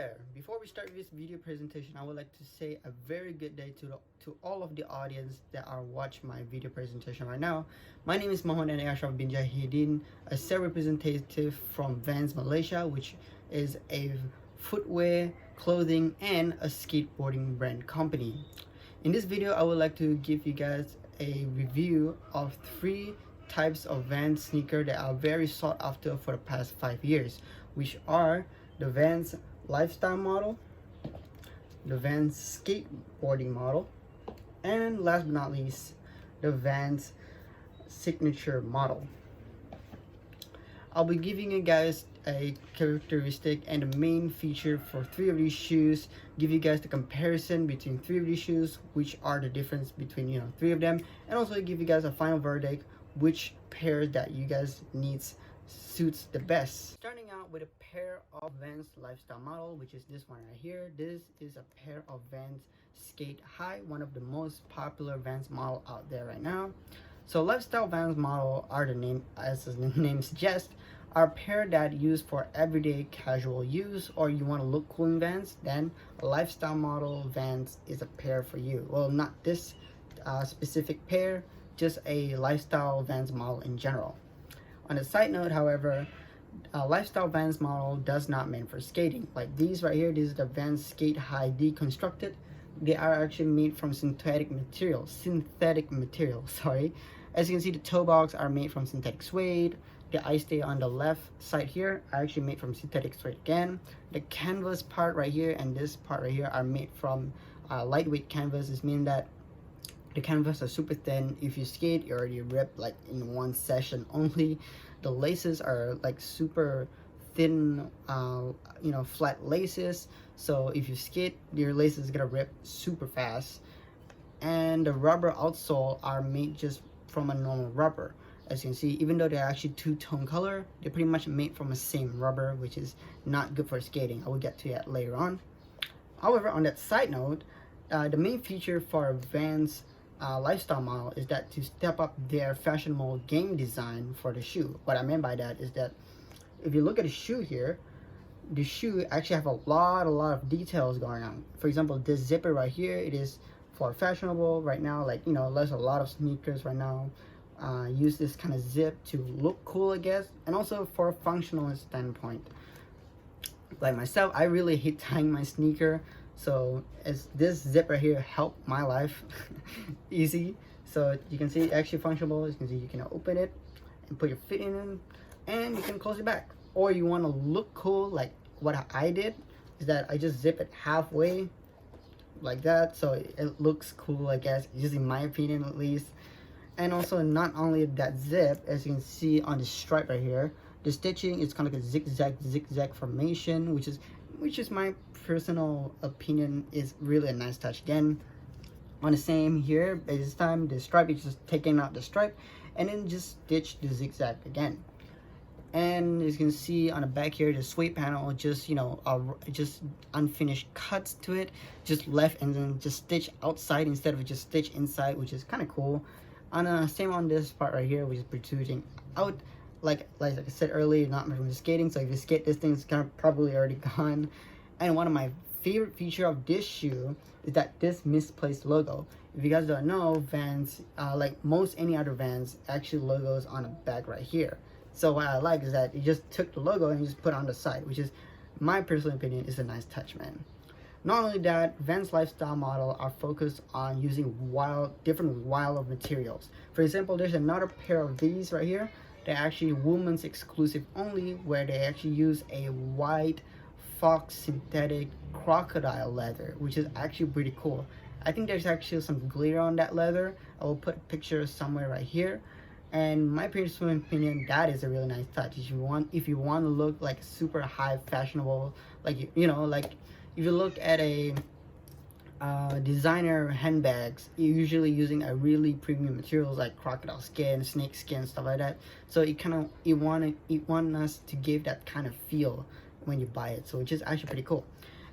there. Before we start this video presentation, I would like to say a very good day to all of the audience that are watching my video presentation right now. My name is Mohammed Ashraf bin Jahidin, a sales representative from Vans Malaysia, which is a footwear, clothing, and a skateboarding brand company. In this video, I would like to give you guys a review of 3 types of Vans sneaker that are very sought after for the past 5 years, which are the Vans lifestyle model, the Vans skateboarding model, and last but not least, the Vans signature model. I'll be giving you guys a characteristic and the main feature for 3 of these shoes, give you guys the comparison between 3 of these shoes, which are the difference between 3 of them, and also give you guys a final verdict which pair that you guys needs suits the best. Starting out with a pair of Vans lifestyle model, which is this one right here. This is a pair of Vans Skate High, one of the most popular Vans model out there right now. So lifestyle Vans model are the name, as the name suggests, are a pair that used for everyday casual use, or you want to look cool in Vans, then a lifestyle model Vans is a pair for you. Well, not this specific pair, just a lifestyle Vans model in general. On a side note, however, a lifestyle Vans model does not meant for skating. Like these right here, this is the Vans Skate High Deconstructed. They are actually made from synthetic material, sorry. As you can see, the toe box are made from synthetic suede. The eye stay on the left side here are actually made from synthetic suede again. The canvas part right here and this part right here are made from lightweight canvas. This means that the canvas are super thin. If you skate, you already rip like in one session only. The laces are like super thin, flat laces. So if you skate, your laces is gonna rip super fast. And the rubber outsole are made just from a normal rubber. As you can see, even though they're actually two-tone color, they're pretty much made from the same rubber, which is not good for skating. I will get to that later on. However, on that side note, the main feature for Vans lifestyle model is that to step up their fashionable game design for the shoe. What I mean by that is that if you look at the shoe here, the shoe actually have a lot of details going on. For example, this zipper right here, it is for fashionable right now. Like there's a lot of sneakers right now use this kind of zip to look cool, I guess, and also for a functional standpoint. Like myself, I really hate tying my sneaker. So as this zip right here helped my life easy. So you can see it actually functional. As you can see, you can open it and put your feet in, and you can close it back. Or you want to look cool, like what I did is that I just zip it halfway like that, so it looks cool, I guess, just in my opinion at least. And also, not only that zip, as you can see on the stripe right here, the stitching is kind of like a zigzag formation, which is my personal opinion is really a nice touch. Again, on the same here, but this time the stripe is just taking out the stripe and then just stitch the zigzag again. And as you can see on the back here, the suede panel just just unfinished cuts to it, just left and then just stitch outside instead of just stitch inside, which is kind of cool. On same on this part right here, which is protruding out. Like I said earlier, not from skating, so if you skate, this thing's kind of probably already gone. And one of my favorite feature of this shoe is that this misplaced logo. If you guys don't know, Vans, like most any other Vans, actually logos on the back right here. So what I like is that you just took the logo and you just put it on the side, which is my personal opinion is a nice touch, man. Not only that, Vans lifestyle model are focused on using different of materials. For example, there's another pair of these right here. They're actually women's exclusive only, where they actually use a white fox synthetic crocodile leather, which is actually pretty cool. I think there's actually some glitter on that leather. I will put a picture somewhere right here. And my personal opinion, that is a really nice touch. If you want to look like super high fashionable, like like if you look at a designer handbags, you're usually using a really premium materials like crocodile skin, snake skin, stuff like that. So it want us to give that kind of feel when you buy it, so which is actually pretty cool.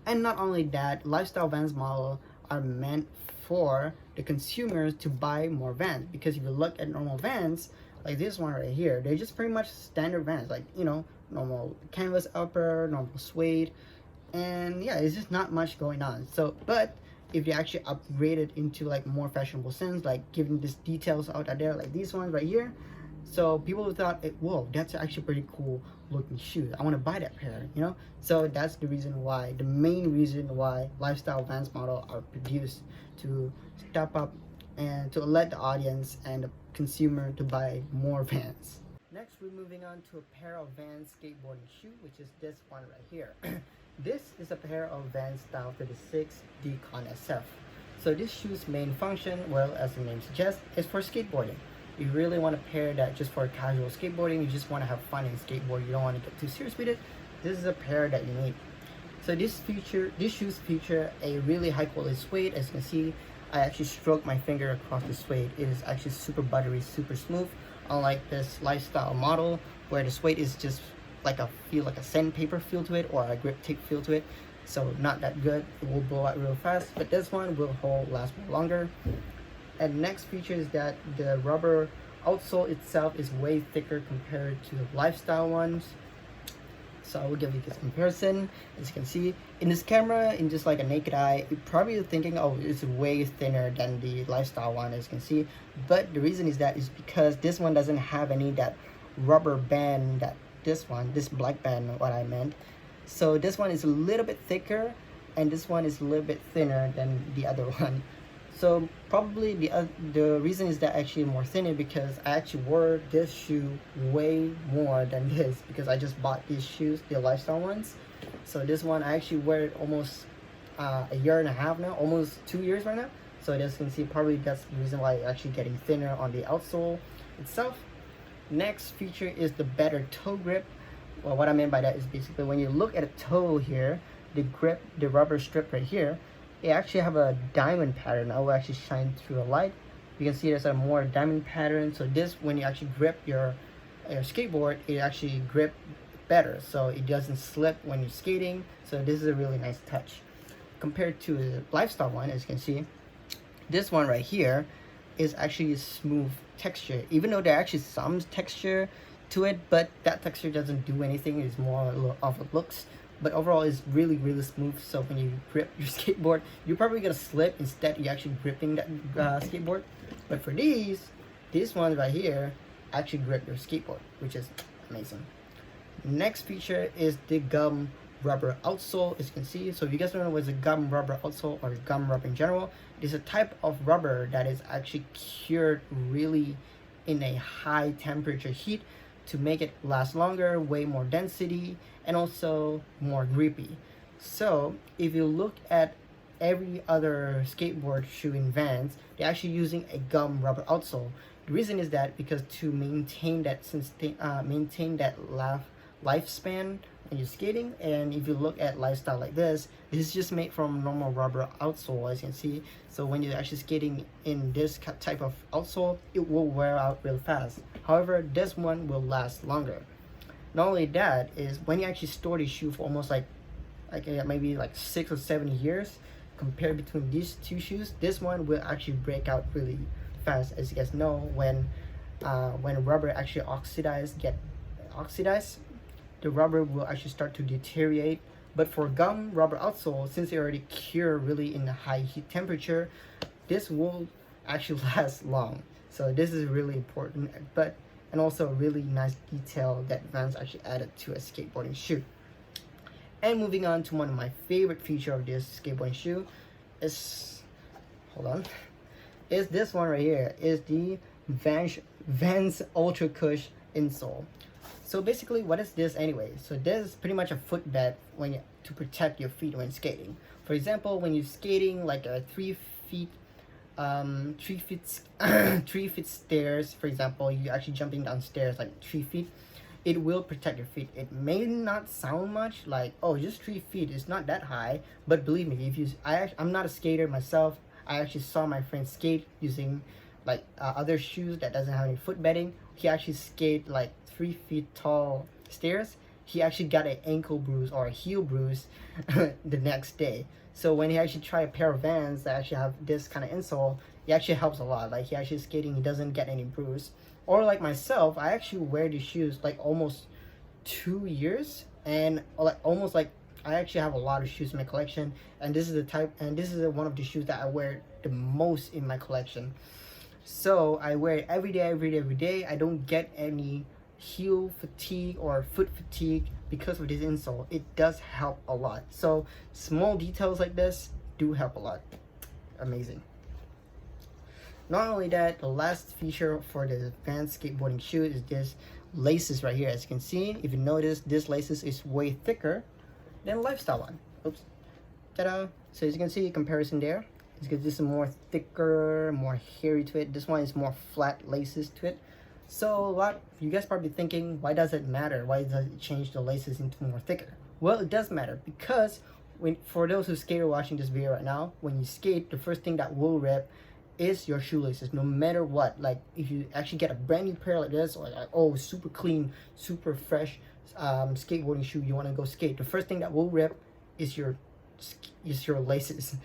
And not only that, lifestyle Vans model are meant for the consumers to buy more Vans, because if you look at normal Vans like this one right here, they're just pretty much standard Vans, like normal canvas upper, normal suede, and yeah, it's just not much going on. So but if you actually upgrade it into like more fashionable sense, like giving these details out there, like these ones right here, so people thought, whoa, that's actually pretty cool looking shoes, I want to buy that pair, you know. So that's the reason why, the main reason why lifestyle Vans model are produced, to step up and to let the audience and the consumer to buy more Vans. Next, we're moving on to a pair of Vans skateboarding shoe, which is this one right here. This is a pair of Vans Style 36 Decon SF. So this shoe's main function, well, as the name suggests, is for skateboarding. You really want to pair that just for casual skateboarding, you just want to have fun in skateboard, you don't want to get too serious with it, this is a pair that you need. So these shoes feature a really high quality suede. As you can see, I actually stroked my finger across the suede. It is actually super buttery, super smooth, unlike this lifestyle model where the suede is just like a sandpaper feel to it, or a grip tape feel to it. So not that good, it will blow out real fast, but this one will last more longer. And next feature is that the rubber outsole itself is way thicker compared to the lifestyle ones. So I will give you this comparison. As you can see in this camera, in just like a naked eye, you're probably thinking, oh, it's way thinner than the lifestyle one, as you can see. But the reason is because this one doesn't have any that rubber band that this black band, what I meant. So this one is a little bit thicker, and this one is a little bit thinner than the other one. So probably the reason is that actually more thinner, because I actually wore this shoe way more than this, because I just bought these shoes, the lifestyle ones. So this one I actually wear it almost a year and a half now, almost 2 years right now. So as you can see, probably that's the reason why it's actually getting thinner on the outsole itself. Next feature is the better toe grip. Well, what I mean by that is basically when you look at a toe here, the grip, the rubber strip right here, it actually have a diamond pattern. I will actually shine through a light. You can see there's a more diamond pattern. So this, when you actually grip your skateboard, it actually grip better, so it doesn't slip when you're skating. So this is a really nice touch compared to the lifestyle one. As you can see, this one right here is actually a smooth texture, even though there actually some texture to it, but that texture doesn't do anything. It's more of a looks, but overall it's really smooth. So when you grip your skateboard, you're probably gonna slip, instead you're actually gripping that skateboard. But for these ones right here actually grip your skateboard, which is amazing. Next feature is the gum rubber outsole. As you can see, so if you guys don't know what's a gum rubber outsole, or gum rubber in general, it is a type of rubber that is actually cured really in a high temperature heat to make it last longer, way more density, and also more grippy. So if you look at every other skateboard shoe in Vans, they're actually using a gum rubber outsole. The reason is that because to maintain that lifespan when you're skating. And if you look at lifestyle like this is just made from normal rubber outsole, as you can see. So when you're actually skating in this type of outsole, it will wear out real fast. However, this one will last longer. Not only that, is when you actually store the shoe for almost like maybe like 6 or 7 years, compared between these two shoes, this one will actually break out really fast. As you guys know, when rubber actually get oxidized, the rubber will actually start to deteriorate. But for gum rubber outsole, since they already cure really in a high heat temperature, this will actually last long. So this is really important, and also a really nice detail that Vans actually added to a skateboarding shoe. And moving on to one of my favorite feature of this skateboarding shoe is, is this one right here, is the Vans Ultra Cush insole. So basically, what is this anyway? So this is pretty much a footbed to protect your feet when skating. For example, when you're skating like a 3 feet 3 feet stairs, for example, you actually jumping down stairs like 3 feet, it will protect your feet. It may not sound much, like, oh, just 3 feet, it's not that high, but believe me, I'm not a skater myself. I actually saw my friend skate using like other shoes that doesn't have any foot bedding. He actually skate like 3 feet tall stairs. He actually got an ankle bruise or a heel bruise the next day. So when he actually tried a pair of Vans that actually have this kind of insole, it actually helps a lot. Like, he actually skating, he doesn't get any bruise. Or like myself, I actually wear these shoes like almost 2 years, and like almost like I actually have a lot of shoes in my collection, and this is one of the shoes that I wear the most in my collection. So I wear it every day, every day, every day. I don't get any heel fatigue or foot fatigue because of this insole. It does help a lot. So small details like this do help a lot. Amazing. Not only that, the last feature for the Vans skateboarding shoe is this laces right here. As you can see, if you notice, this laces is way thicker than lifestyle one. Oops. Ta-da! So as you can see, comparison there. It's because this is more thicker, more hairy to it. This one is more flat laces to it. So a lot, you guys probably thinking, why does it matter? Why does it change the laces into more thicker? Well, it does matter because for those who skate or watching this video right now, when you skate, the first thing that will rip is your shoelaces, no matter what. Like if you actually get a brand new pair like this, or like, oh, super clean, super fresh skateboarding shoe, you want to go skate, the first thing that will rip is your laces.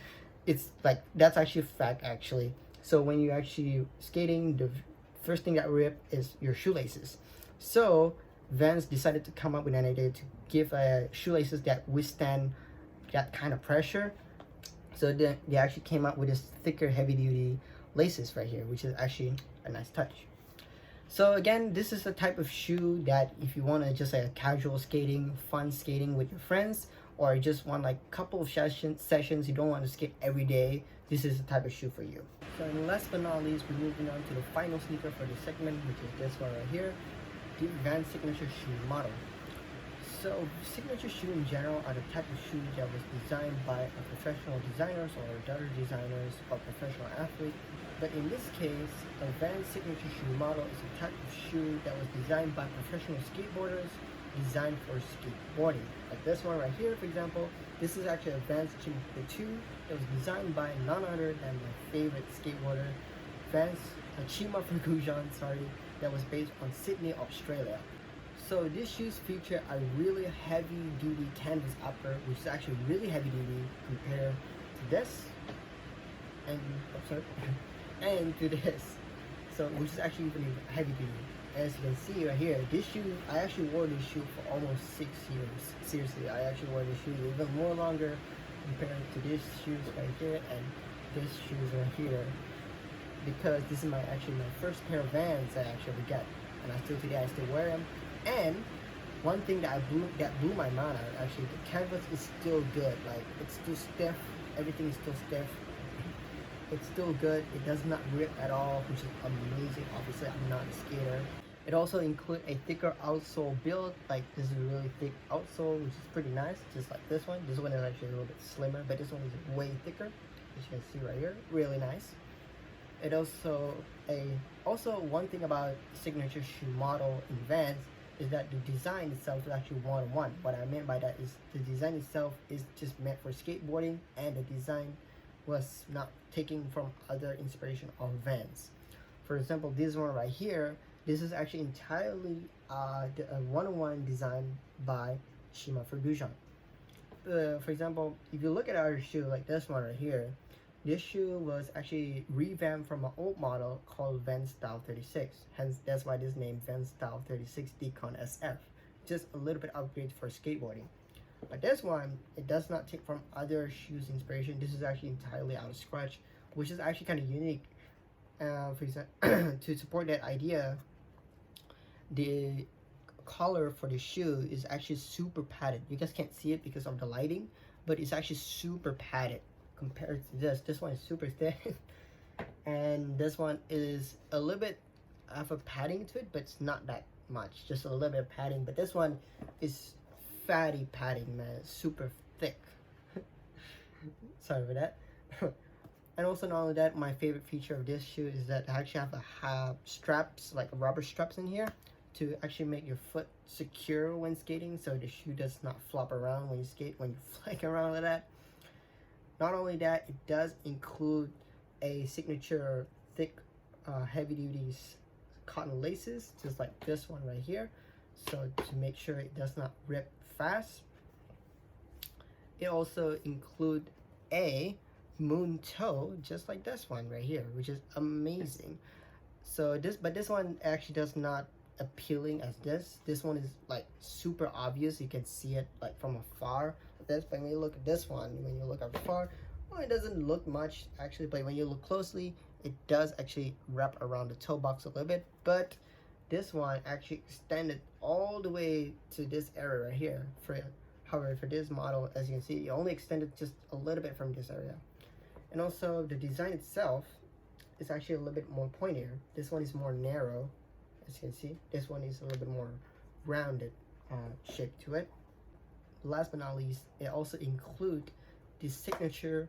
It's like, that's actually a fact actually. So when you're actually skating, the first thing that will rip is your shoelaces. So Vans decided to come up with an idea to give shoelaces that withstand that kind of pressure. So they actually came up with this thicker, heavy-duty laces right here, which is actually a nice touch. So again, this is the type of shoe that if you want to just like a casual skating, fun skating with your friends, or you just want like a couple of sessions, you don't want to skate every day, this is the type of shoe for you. So and last but not least, we're moving on to the final sneaker for this segment, which is this one right here, the Vans Signature Shoe model. So signature shoe in general are the type of shoes that was designed by professional designers or other designers or professional athletes. But in this case, a Vans signature shoe model is a type of shoe that was designed by professional skateboarders, designed for skateboarding. Like this one right here, for example, this is actually a Vans Chima 2 that was designed by none other than my favorite skateboarder, Vans Chima Ferguson, that was based on Sydney, Australia. So these shoes feature a really heavy-duty canvas upper, which is actually really heavy-duty compared to this, and and to this. So which is actually even heavy-duty. As you can see right here, this shoe, I actually wore this shoe for almost 6 years. Seriously, I actually wore this shoe even more longer compared to these shoes right here and this shoes right here, because this is actually my first pair of Vans I actually got, and I still wear them. And one thing that blew my mind out, actually, the canvas is still good. Like, it's still stiff. Everything is still stiff. It's still good. It does not rip at all, which is amazing. Obviously, I'm not a skater. It also includes a thicker outsole build. Like, this is a really thick outsole, which is pretty nice. Just like this one. This one is actually a little bit slimmer, but this one is way thicker, as you can see right here. Really nice. It also one thing about signature shoe model in Vans is that the design itself is actually one-on-one. What I meant by that is the design itself is just meant for skateboarding, and the design was not taken from other inspiration of Vans. For example, this one right here, this is actually entirely a one-on-one design by Chima Ferguson. For example, if you look at our shoe like this one right here, this shoe was actually revamped from an old model called Vans Style 36. Hence, that's why this name Vans Style 36 Decon SF. Just a little bit upgrade for skateboarding. But this one, it does not take from other shoes inspiration. This is actually entirely out of scratch, which is actually kind of unique. For example, to support that idea, the collar for the shoe is actually super padded. You guys can't see it because of the lighting, but it's actually super padded. Compared to this one is super thin, and this one is a little bit of a padding to it, but it's not that much, just a little bit of padding. But this one is fatty padding, man. It's super thick. Sorry for that. And also, not only that, my favorite feature of this shoe is that I actually have straps, like rubber straps in here, to actually make your foot secure when skating, so the shoe does not flop around when you skate, when you flag around like that. Not only that, it does include a signature thick, heavy-duty cotton laces, just like this one right here. So to make sure it does not rip fast. It also includes a moon toe, just like this one right here, which is amazing. So this one actually does not appealing as this. This one is like super obvious. You can see it like from afar. this, but when you look at this one, when you look up far, well, it doesn't look much actually, but when you look closely, it does actually wrap around the toe box a little bit. But this one actually extended all the way to this area right here. However, for this model, as you can see, it only extended just a little bit from this area. And also the design itself is actually a little bit more pointier. This one is more narrow, as you can see. This one is a little bit more rounded shape to it. Last but not least, it also include the signature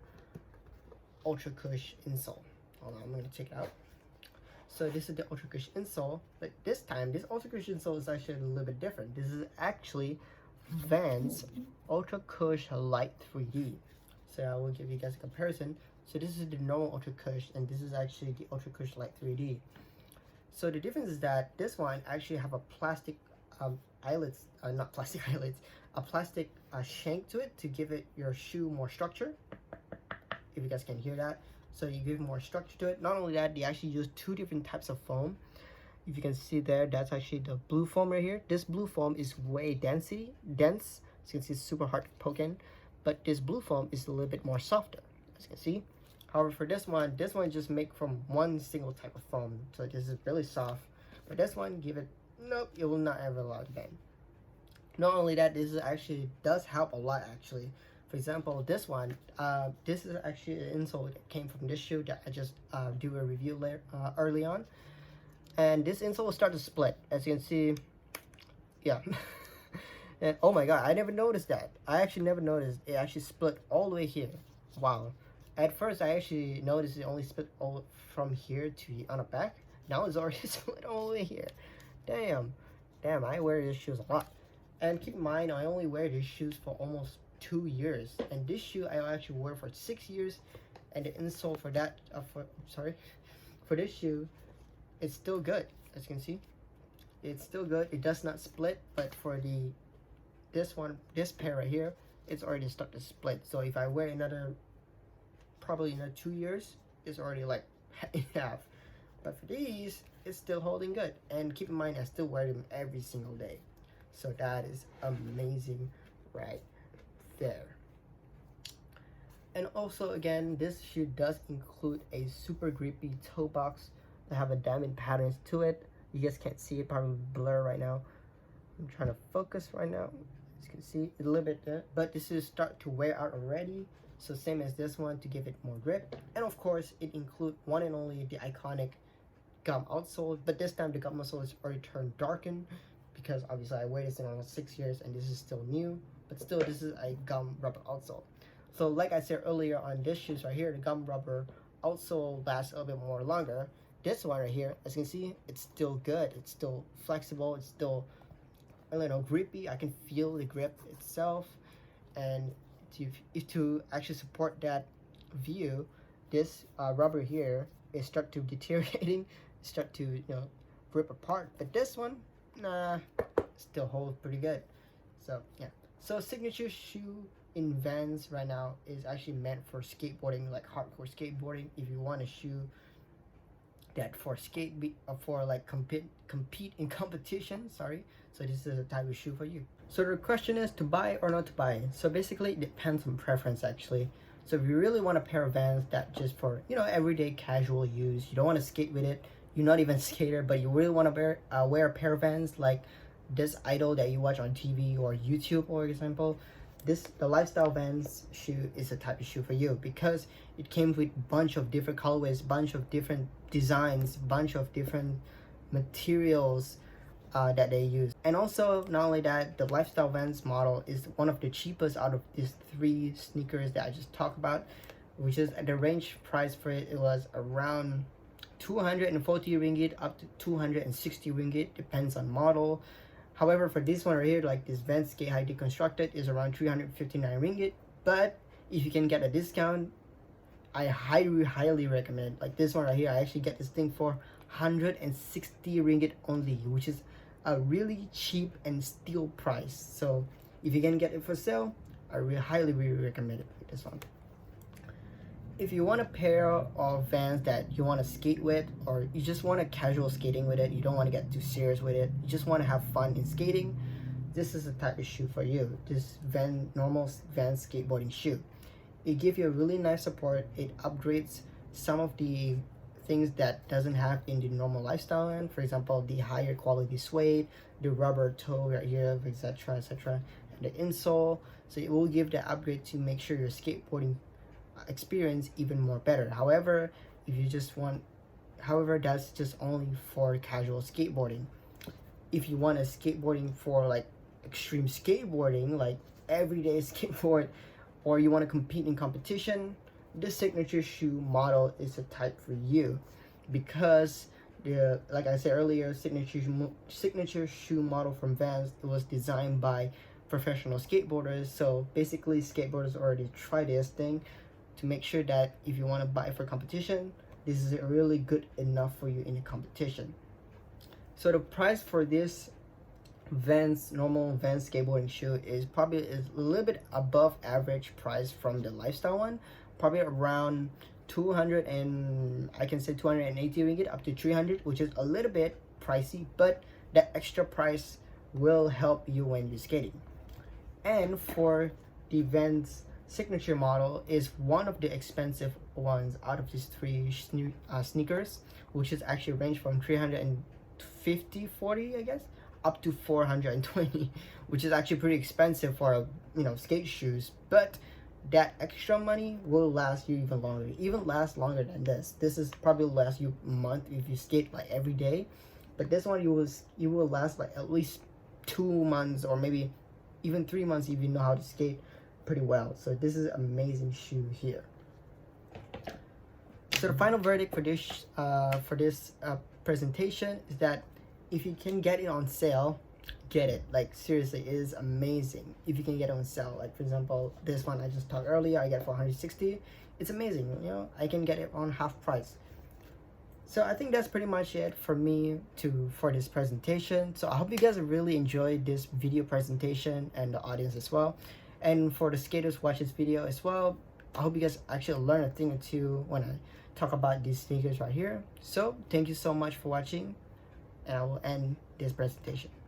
Ultra Cush insole. Hold on, I'm gonna check it out. So this is the Ultra Cush insole, but this time this Ultra Cush insole is actually a little bit different. This is actually Vans Ultra Cush Light 3D. So I will give you guys a comparison. So this is the normal Ultra Cush, and this is actually the Ultra Cush Light 3D. So the difference is that this one actually have a plastic eyelets, not plastic eyelets, a plastic shank to it to give it your shoe more structure. If you guys can hear that, so you give more structure to it. Not only that, they actually use two different types of foam. If you can see there, that's actually the blue foam right here. This blue foam is way dense, so you can see it's super hard to poke in. But this blue foam is a little bit more softer, as you can see. However, for this one just make from one single type of foam, so this is really soft. But this one, give it, nope, it will not ever allow to bend. Not only that, this is actually does help a lot actually. For example, this one, this is actually an insole that came from this shoe that I just do a review later, early on. And this insole will start to split, as you can see. Yeah. And oh my god, I never noticed that. I actually never noticed it actually split all the way here. Wow. At first, I actually noticed it only split all from here to on the back. Now it's already split all the way here. Damn. Damn, I wear these shoes a lot. And keep in mind, I only wear these shoes for almost 2 years. And this shoe I actually wore for 6 years. And the insole for that, for this shoe, it's still good. As you can see, it's still good. It does not split. But for this pair right here, it's already started to split. So if I wear another, probably another 2 years, it's already like in half. But for these, it's still holding good. And keep in mind, I still wear them every single day. So that is amazing right there. And also again, this shoe does include a super grippy toe box that have a diamond patterns to it. You guys can't see it, probably blur right now. I'm trying to focus right now. As you can see, it's a little bit there, but this is start to wear out already. So same as this one to give it more grip. And of course, it includes one and only the iconic gum outsole, but this time the gum outsole is already turned darkened because obviously I wear this in almost 6 years and this is still new, but still this is a gum rubber outsole. So like I said earlier on this shoes right here, the gum rubber outsole lasts a little bit more longer. This one right here, as you can see, it's still good. It's still flexible. It's still, I don't know, grippy. I can feel the grip itself. And to actually support that view, this rubber here is start to deteriorating, start to rip apart. But this one, nah, still holds pretty good. So yeah. So signature shoe in Vans right now is actually meant for skateboarding, like hardcore skateboarding. If you want a shoe that for compete in competition, so this is a type of shoe for you. So the question is to buy or not to buy. So basically it depends on preference actually. So if you really want a pair of Vans that just for everyday casual use, you don't want to skate with it, you're not even a skater, but you really want to wear a pair of Vans like this idol that you watch on TV or YouTube, for example, the lifestyle Vans shoe is a type of shoe for you because it came with bunch of different colorways, bunch of different designs, bunch of different materials that they use. And also not only that, the lifestyle Vans model is one of the cheapest out of these 3 sneakers that I just talked about, which is the range price for it was around 240 ringgit up to 260 ringgit, depends on model. However, for this one right here, like this Vans Skate High Deconstructed is around 359 ringgit. But if you can get a discount, I highly recommend. Like this one right here, I actually get this thing for 160 ringgit only, which is a really cheap and steal price. So if you can get it for sale, I highly recommend it. This one. If you want a pair of Vans that you want to skate with, or you just want a casual skating with it, you don't want to get too serious with it, you just want to have fun in skating, this is the type of shoe for you. This normal Vans skateboarding shoe. It gives you a really nice support. It upgrades some of the things that doesn't have in the normal lifestyle one. For example, the higher quality suede, the rubber toe right here, etc, etc, and the insole. So it will give the upgrade to make sure your skateboarding experience even more better. However, if you just want, however, that's just only for casual skateboarding. If you want a skateboarding for like extreme skateboarding, like everyday skateboard, or you want to compete in competition, this signature shoe model is a type for you, because the, like I said earlier, signature shoe model from Vans, it was designed by professional skateboarders. So basically skateboarders already try this thing to make sure that if you want to buy for competition, this is really good enough for you in the competition. So the price for this normal Vans skateboarding shoe is probably a little bit above average price from the lifestyle one, probably around 200 and I can say 280 ringgit up to 300, which is a little bit pricey, but that extra price will help you when you're skating. And for the Vans signature model is one of the expensive ones out of these three sneakers, which is actually range from 340 I guess up to 420, which is actually pretty expensive for skate shoes. But that extra money will last you even longer, last longer than this. This is probably last you a month if you skate like every day, but this one you will last like at least 2 months or maybe even 3 months if you know how to skate pretty well. So this is an amazing shoe here. So the final verdict for this presentation is that if you can get it on sale, get it. Like seriously, it is amazing if you can get it on sale. Like for example, this one I just talked earlier, I get for 160. It's amazing, I can get it on half price. So I think that's pretty much it for me for this presentation. So I hope you guys really enjoyed this video presentation, and the audience as well. And for the skaters watch this video as well, I hope you guys actually learn a thing or two when I talk about these sneakers right here. So thank you so much for watching, and I will end this presentation.